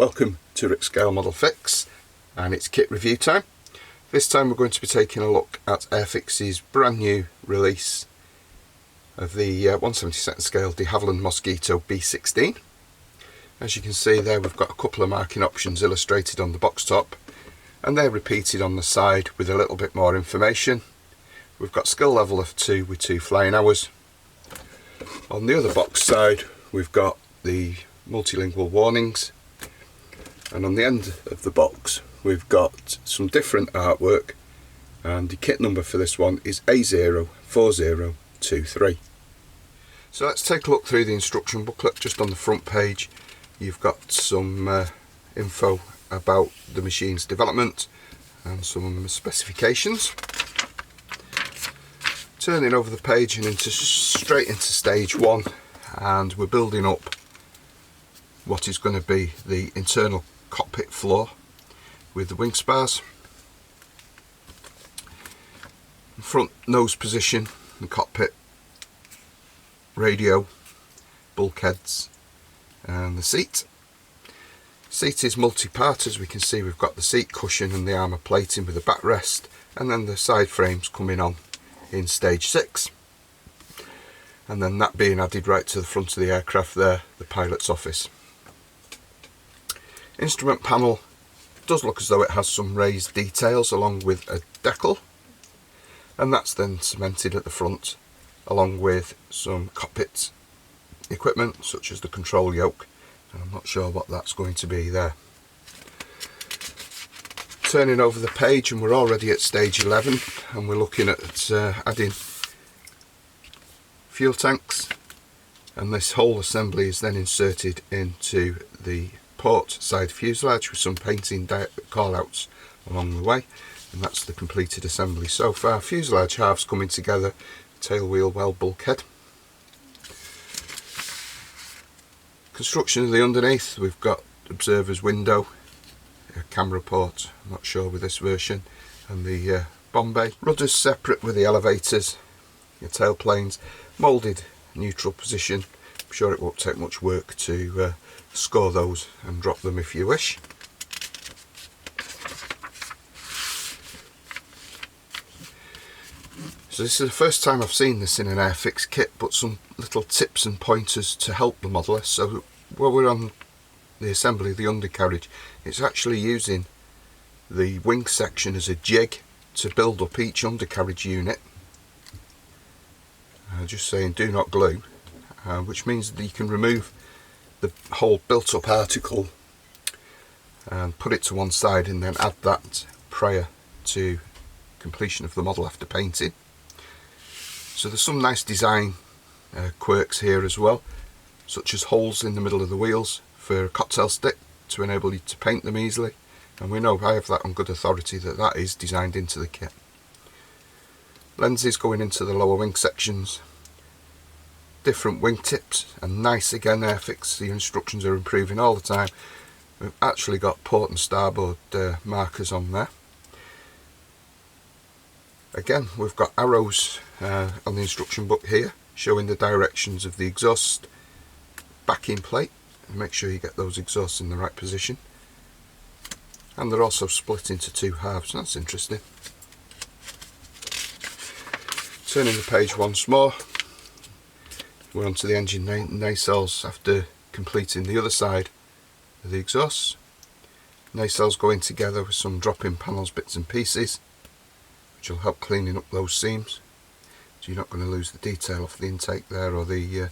Welcome to Rick Scale Model Fix, and it's kit review time. This time we're going to be taking a look at Airfix's brand new release of the 1/72 scale de Havilland Mosquito B.XVI. As you can see there, we've got a couple of marking options illustrated on the box top, and they're repeated on the side with a little bit more information. We've got skill level of 2 with 2 flying hours. On the other box side we've got the multilingual warnings, and on the end of the box we've got some different artwork, and the kit number for this one is A04023. So let's take a look through the instruction booklet. Just on the front page you've got some info about the machine's development and some specifications. Turning over the page and straight into stage 1, and we're building up what is going to be the internal cockpit floor with the wing spars. Front nose position, the cockpit, radio, bulkheads and the seat. Seat is multi-part. As we can see, we've got the seat cushion and the armour plating with the backrest, and then the side frames coming on in stage 6, and then that being added right to the front of the aircraft there, the pilot's office. Instrument panel does look as though it has some raised details along with a decal, and that's then cemented at the front along with some cockpit equipment such as the control yoke, and I'm not sure what that's going to be there. Turning over the page, and we're already at stage 11, and we're looking at adding fuel tanks, and this whole assembly is then inserted into the port side fuselage with some painting call-outs along the way, and that's the completed assembly so far. Fuselage halves coming together, tail wheel well bulkhead. Construction of the underneath, we've got observer's window, a camera port, I'm not sure with this version, and the bomb bay. Rudders separate with the elevators, your tail planes, moulded neutral position. I'm sure it won't take much work to score those and drop them if you wish. So this is the first time I've seen this in an Airfix kit, but some little tips and pointers to help the modeller. So while we're on the assembly of the undercarriage, it's actually using the wing section as a jig to build up each undercarriage unit. Just saying, do not glue, which means that you can remove the whole built up article and put it to one side, and then add that prior to completion of the model after painting. So there's some nice design quirks here as well, such as holes in the middle of the wheels for a cocktail stick to enable you to paint them easily, and we know, I have that on good authority, that that is designed into the kit. Lenses going into the lower wing sections, different wing tips, and nice again, Airfix, the instructions are improving all the time. We've actually got port and starboard markers on there. Again, we've got arrows on the instruction book here showing the directions of the exhaust backing plate, and make sure you get those exhausts in the right position. And they're also split into 2 halves, that's interesting. Turning the page once more, we're onto the engine nacelles after completing the other side of the exhausts. Nacelles going together with some drop-in panels, bits and pieces, which will help cleaning up those seams, so you're not going to lose the detail off the intake there or the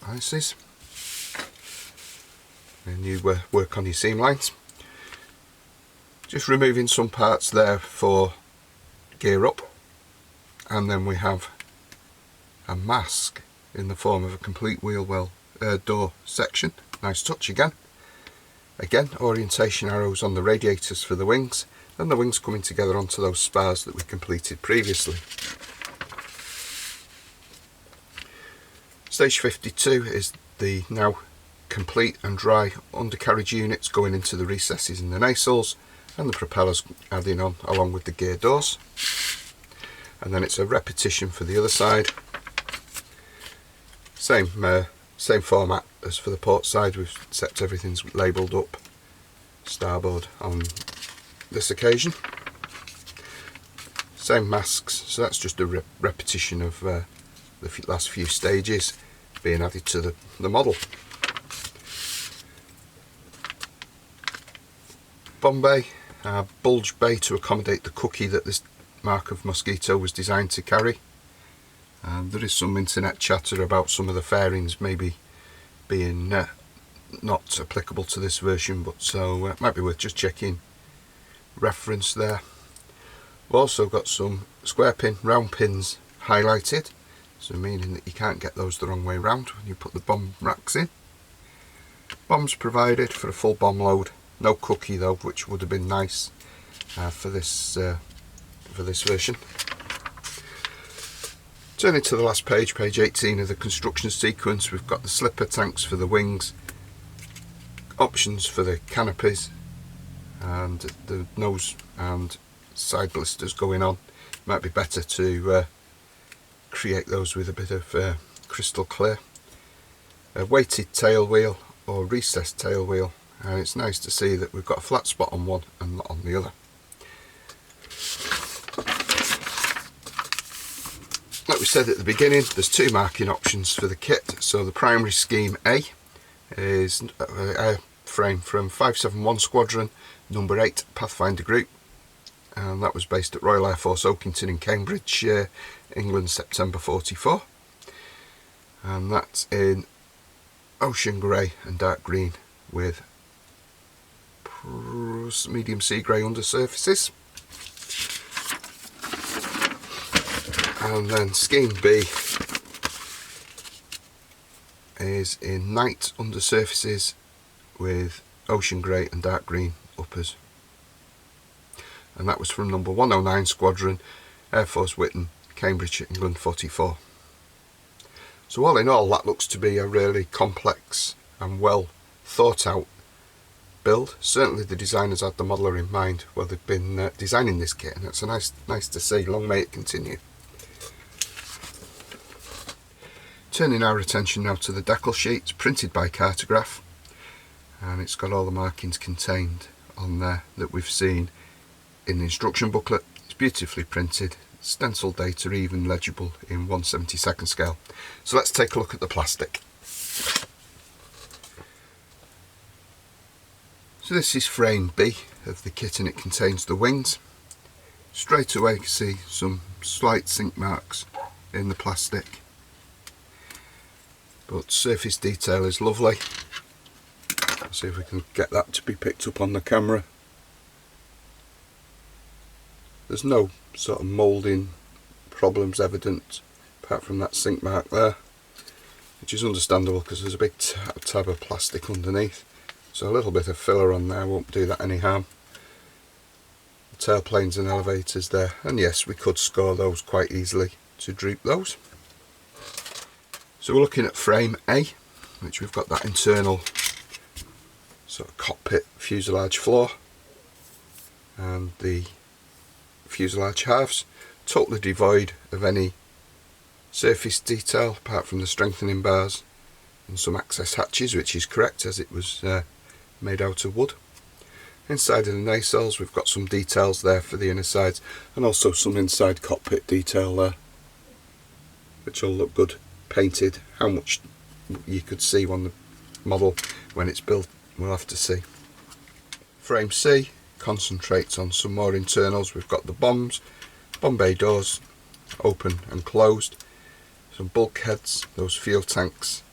ices. And you work on your seam lines. Just removing some parts there for gear up, and then we have a mask in the form of a complete wheel well door section. Nice touch again. Again, orientation arrows on the radiators for the wings, and the wings coming together onto those spars that we completed previously. Stage 52 is the now complete and dry undercarriage units going into the recesses in the nacelles, and the propellers adding on along with the gear doors. And then it's a repetition for the other side. Same Same format as for the port side, we've set everything's labelled up starboard on this occasion. Same masks, so that's just a repetition of the last few stages being added to the model. Bomb bay, bulge bay to accommodate the cookie that this mark of mosquito was designed to carry. There is some internet chatter about some of the fairings maybe being not applicable to this version, but so it might be worth just checking reference there. We've also got some square pin round pins highlighted, so meaning that you can't get those the wrong way round when you put the bomb racks in. Bombs provided for a full bomb load, no cookie though, which would have been nice for this version. Turning to the last page, page 18 of the construction sequence, we've got the slipper tanks for the wings, options for the canopies, and the nose and side blisters going on. It might be better to create those with a bit of crystal clear. A weighted tail wheel or recessed tail wheel, and it's nice to see that we've got a flat spot on one and not on the other. Like we said at the beginning, there's two marking options for the kit. So the primary scheme A is airframe from 571 Squadron, number 8 Pathfinder Group, and that was based at Royal Air Force Oakington in Cambridge, England, September 44. And that's in ocean grey and dark green with medium sea grey undersurfaces. And then scheme B is in night undersurfaces with ocean grey and dark green uppers. And that was from number 109 Squadron, Air Force Whitton, Cambridge, England 44. So all in all, that looks to be a really complex and well thought out build. Certainly the designers had the modeller in mind while they've been designing this kit, and it's nice to see. Long may it continue. Turning our attention now to the Deckle Sheets, printed by Cartograph, and it's got all the markings contained on there that we've seen in the instruction booklet. It's beautifully printed, stencil data even legible in 1/72 scale. So let's take a look at the plastic. So this is frame B of the kit, and it contains the wings. Straight away you can see some slight sink marks in the plastic, but surface detail is lovely. Let's see if we can get that to be picked up on the camera. There's no sort of moulding problems evident apart from that sink mark there, which is understandable because there's a big tab of plastic underneath, so a little bit of filler on there won't do that any harm. The tailplanes and elevators there, and yes, we could score those quite easily to droop those. So we're looking at frame A, which we've got that internal sort of cockpit fuselage floor and the fuselage halves, totally devoid of any surface detail apart from the strengthening bars and some access hatches, which is correct as it was made out of wood. Inside of the nacelles we've got some details there for the inner sides, and also some inside cockpit detail there, which all look good painted. How much you could see on the model when it's built, we'll have to see. Frame C concentrates on some more internals. We've got the bomb bay doors open and closed, some bulkheads, those fuel tanks,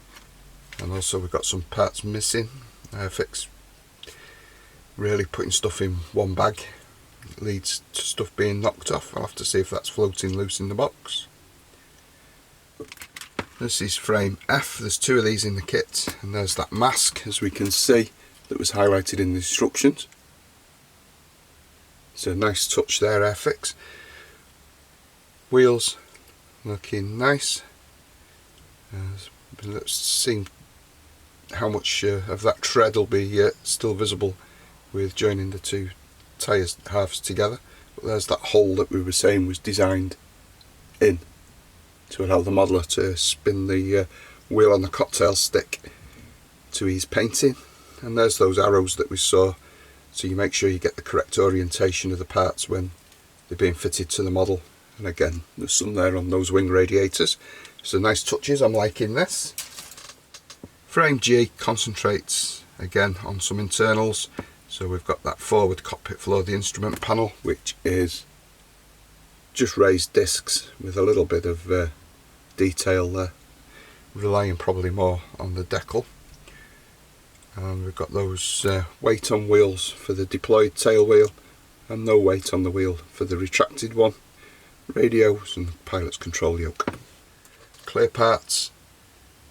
and also we've got some parts missing. Airfix really putting stuff in one bag leads to stuff being knocked off. I'll have to see if that's floating loose in the box. This is frame F. There's two of these in the kit, and there's that mask, as we can see, that was highlighted in the instructions. So nice touch there, Airfix. Wheels looking nice. Let's see how much of that tread will be still visible with joining the two tyre halves together. But there's that hole that we were saying was designed in to allow the modeller to spin the wheel on the cocktail stick to ease painting, and there's those arrows that we saw, so you make sure you get the correct orientation of the parts when they're being fitted to the model. And again, there's some there on those wing radiators, so nice touches. I'm liking this. Frame G concentrates again on some internals, so we've got that forward cockpit floor, the instrument panel, which is just raised discs with a little bit of detail there, relying probably more on the decal. And we've got those weight on wheels for the deployed tail wheel and no weight on the wheel for the retracted one. Radios and pilot's control yoke. Clear parts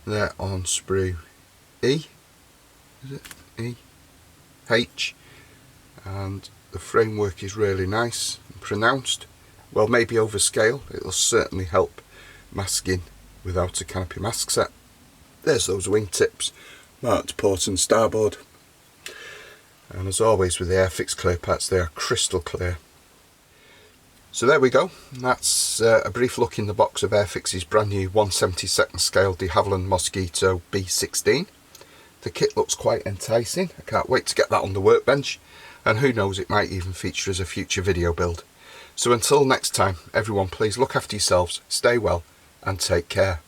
there on sprue E, is it? E? H. And the framework is really nice and pronounced. Well, maybe over scale, it'll certainly help masking without a canopy mask set. There's those wingtips, marked port and starboard. And as always with the Airfix clear parts, they are crystal clear. So there we go, that's a brief look in the box of Airfix's brand new 1/72 scale de Havilland Mosquito B.16. The kit looks quite enticing, I can't wait to get that on the workbench, and who knows, it might even feature as a future video build. So until next time, everyone, please look after yourselves, stay well and take care.